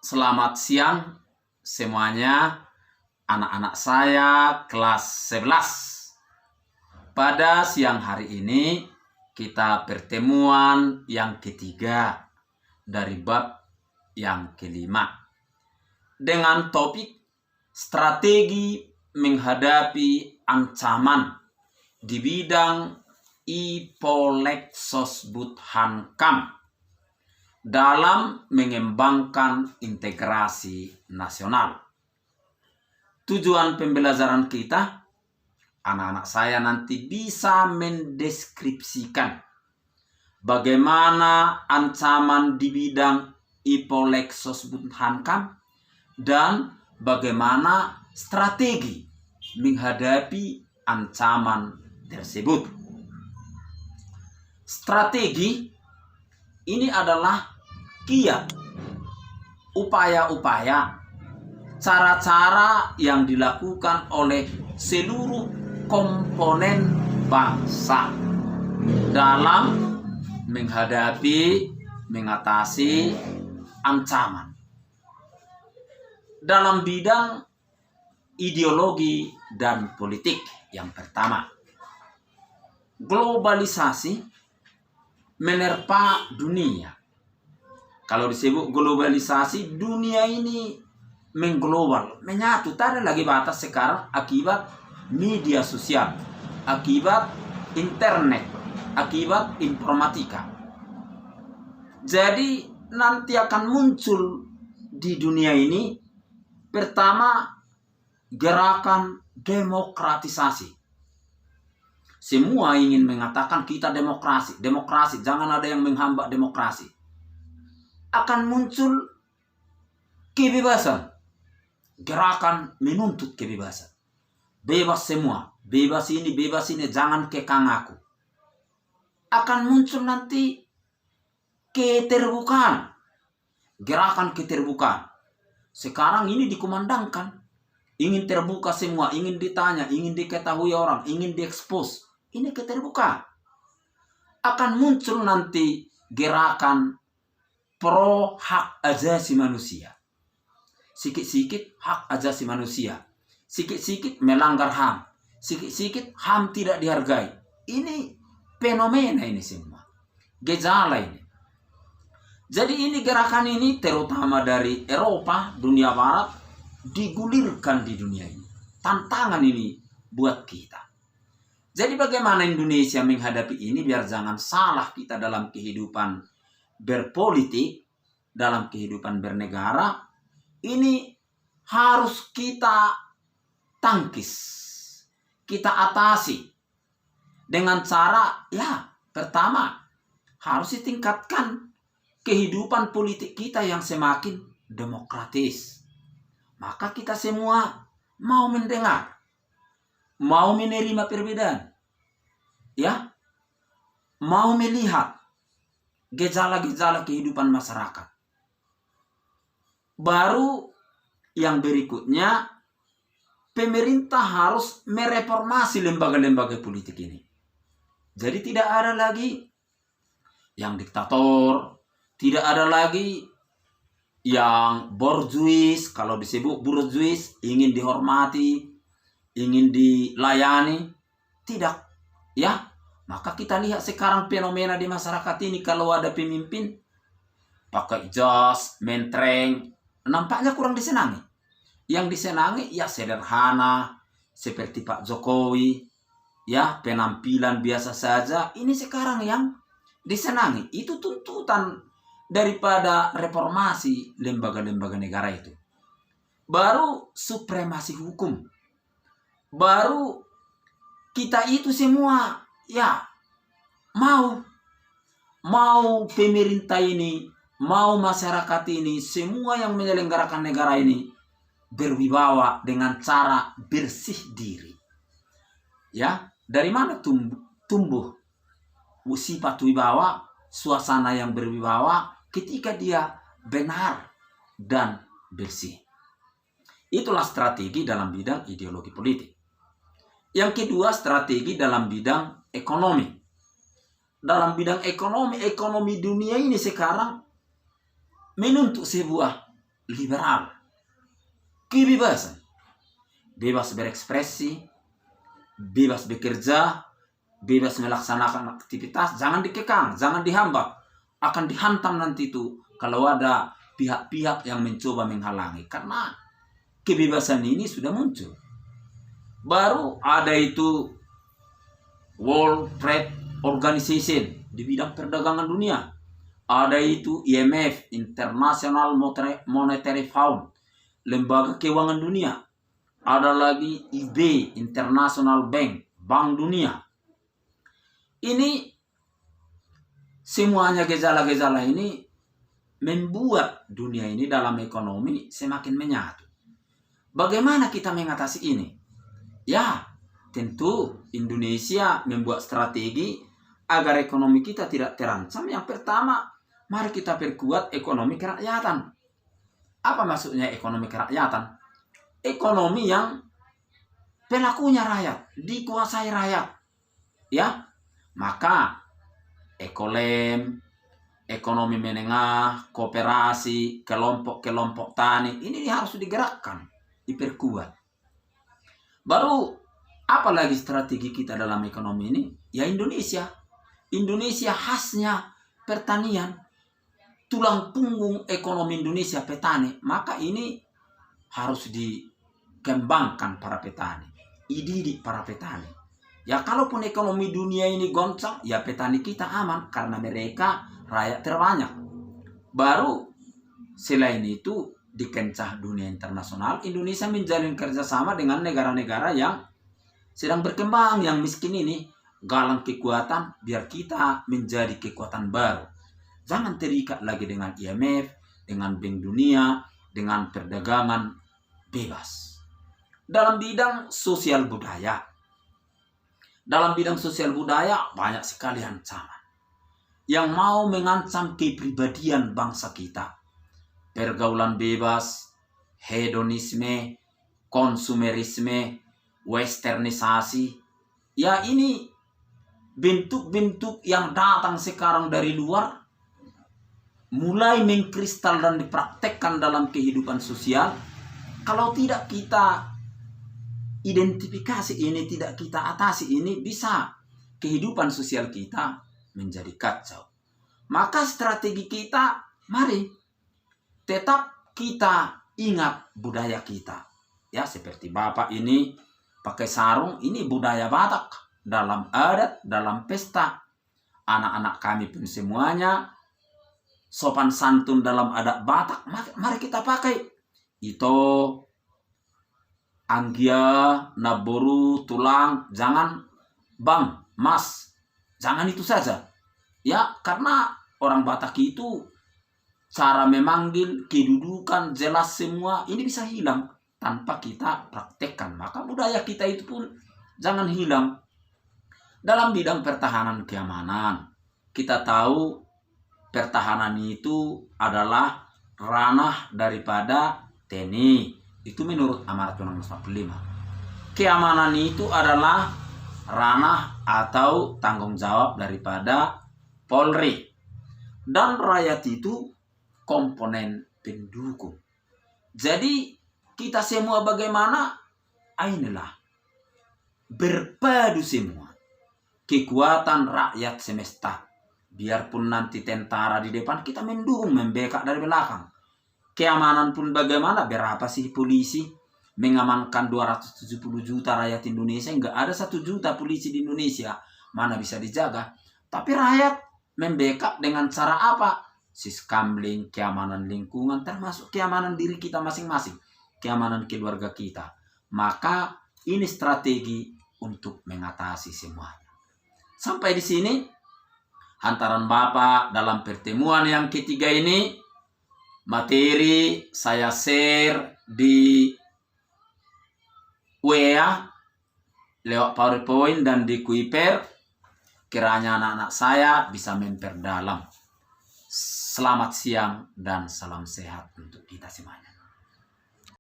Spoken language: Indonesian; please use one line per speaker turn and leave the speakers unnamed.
Selamat siang semuanya, anak-anak saya kelas 11. Pada siang hari ini kita pertemuan yang ketiga dari bab yang kelima dengan topik strategi menghadapi ancaman di bidang Ipolexosbudhankam dalam mengembangkan integrasi nasional. Tujuan pembelajaran kita, anak-anak saya nanti bisa mendeskripsikan bagaimana ancaman di bidang Ipolexosbudhankam dan bagaimana strategi menghadapi ancaman tersebut. Strategi ini adalah kiat, upaya-upaya, cara-cara yang dilakukan oleh seluruh komponen bangsa dalam mengatasi ancaman. Dalam bidang ideologi dan politik, yang pertama, globalisasi menerpa dunia. Kalau disebut globalisasi, dunia ini mengglobal, menyatu, tak ada lagi batas sekarang akibat media sosial, akibat internet, akibat informatika. Jadi nanti akan muncul di dunia ini pertama gerakan demokratisasi. Semua ingin mengatakan kita demokrasi, jangan ada yang menghambat demokrasi. Akan muncul kebebasan, gerakan menuntut kebebasan. Bebas semua, bebas ini, jangan kekang aku. Akan muncul nanti keterbukaan, gerakan keterbukaan. Sekarang ini dikumandangkan, ingin terbuka semua, ingin ditanya, ingin diketahui orang, ingin diekspos. Ini keterbukaan. Akan muncul nanti gerakan pro hak asasi manusia. Sikit-sikit hak asasi manusia. Sikit-sikit melanggar HAM. Sikit-sikit HAM tidak dihargai. Ini fenomena ini semua. Gejala ini. Jadi ini gerakan ini terutama dari Eropa, dunia barat, digulirkan di dunia ini. Tantangan ini buat kita. Jadi bagaimana Indonesia menghadapi ini biar jangan salah kita dalam kehidupan berpolitik, dalam kehidupan bernegara, ini harus kita tangkis, kita atasi dengan cara, pertama harus ditingkatkan kehidupan politik kita yang semakin demokratis. Maka kita semua mau mendengar, mau menerima perbedaan, mau melihat gejala-gejala kehidupan masyarakat. Baru yang berikutnya, pemerintah harus mereformasi lembaga-lembaga politik ini. Jadi tidak ada lagi yang diktator, tidak ada lagi yang borjuis. Kalau disebut borjuis, ingin dihormati, ingin dilayani. Tidak, maka kita lihat sekarang fenomena di masyarakat ini, kalau ada pemimpin pakai jas, mentereng, nampaknya kurang disenangi. Yang disenangi sederhana, seperti Pak Jokowi, penampilan biasa saja. Ini sekarang yang disenangi. Itu tuntutan daripada reformasi lembaga-lembaga negara itu. Baru supremasi hukum. Baru kita itu semua mau pemerintah ini, mau masyarakat ini, semua yang menyelenggarakan negara ini berwibawa dengan cara bersih diri. Dari mana tumbuh sifat wibawa, suasana yang berwibawa ketika dia benar dan bersih. Itulah strategi dalam bidang ideologi politik. Yang kedua, strategi dalam bidang ekonomi. Dalam bidang ekonomi dunia ini sekarang menuntut sebuah liberal, kebebasan, bebas berekspresi, bebas bekerja, bebas melaksanakan aktivitas, jangan dikekang, jangan dihambat, akan dihantam nanti itu kalau ada pihak-pihak yang mencoba menghalangi, karena kebebasan ini sudah muncul. Baru ada itu World Trade Organization di bidang perdagangan dunia. Ada itu IMF, International Monetary Fund, lembaga keuangan dunia. Ada lagi IB, International Bank, Bank Dunia. Ini semuanya gejala-gejala ini membuat dunia ini dalam ekonomi semakin menyatu. Bagaimana kita mengatasi ini? Ya, tentu Indonesia membuat strategi agar ekonomi kita tidak terancam. Yang pertama, mari kita perkuat ekonomi kerakyatan. Apa maksudnya ekonomi kerakyatan? Ekonomi yang pelakunya rakyat, dikuasai rakyat. Ya, maka Ekolem, ekonomi menengah, kooperasi, kelompok-kelompok tani, ini harus digerakkan, diperkuat. Baru apalagi strategi kita dalam ekonomi ini? Ya Indonesia. Indonesia khasnya pertanian. Tulang punggung ekonomi Indonesia petani. Maka ini harus dikembangkan para petani. Dididik para petani. Ya kalaupun ekonomi dunia ini goncang, ya petani kita aman karena mereka rakyat terbanyak. Baru selain itu di kancah dunia internasional, Indonesia menjalin kerjasama dengan negara-negara yang sedang berkembang, yang miskin ini, galang kekuatan biar kita menjadi kekuatan baru. Jangan terikat lagi dengan IMF, dengan Bank Dunia, dengan perdagangan bebas. Dalam bidang sosial budaya, banyak sekali ancaman yang mau mengancam kepribadian bangsa kita. Pergaulan bebas, hedonisme, konsumerisme, westernisasi. Ya ini bentuk-bentuk yang datang sekarang dari luar, mulai mengkristal dan dipraktekkan dalam kehidupan sosial. Kalau tidak kita identifikasi ini, tidak kita atasi ini, bisa kehidupan sosial kita menjadi kacau. Maka strategi kita, mari tetap kita ingat budaya kita. Ya, seperti Bapak ini pakai sarung, ini budaya Batak. Dalam adat, dalam pesta. Anak-anak kami pun semuanya sopan santun dalam adat Batak. Mari kita pakai. Itu anggia, naboru, tulang, jangan bang, mas. Jangan itu saja. Ya, karena orang Batak itu cara memanggil, kedudukan, jelas semua, ini bisa hilang tanpa kita praktekkan. Maka budaya kita itu pun jangan hilang. Dalam bidang pertahanan keamanan, kita tahu pertahanan itu adalah ranah daripada TNI. Itu menurut Amarat Undang-Undang 45. Keamanan itu adalah ranah atau tanggung jawab daripada Polri. Dan rakyat itu komponen pendukung. Jadi kita semua bagaimana? Inilah berpadu semua kekuatan rakyat semesta. Biarpun nanti tentara di depan, kita mendukung, membekak dari belakang. Keamanan pun bagaimana? Berapa sih polisi mengamankan 270 juta rakyat Indonesia? Enggak ada 1 juta polisi di Indonesia. Mana bisa dijaga? Tapi rakyat membekak dengan cara apa? Siskamling, keamanan lingkungan, termasuk keamanan diri kita masing-masing, keamanan keluarga kita. Maka ini strategi untuk mengatasi semuanya. Sampai di sini hantaran Bapak dalam pertemuan yang ketiga ini. Materi saya share di WA lewat PowerPoint dan di Kuiper. Kiranya anak-anak saya bisa memperdalam. Selamat siang dan salam sehat untuk kita semuanya.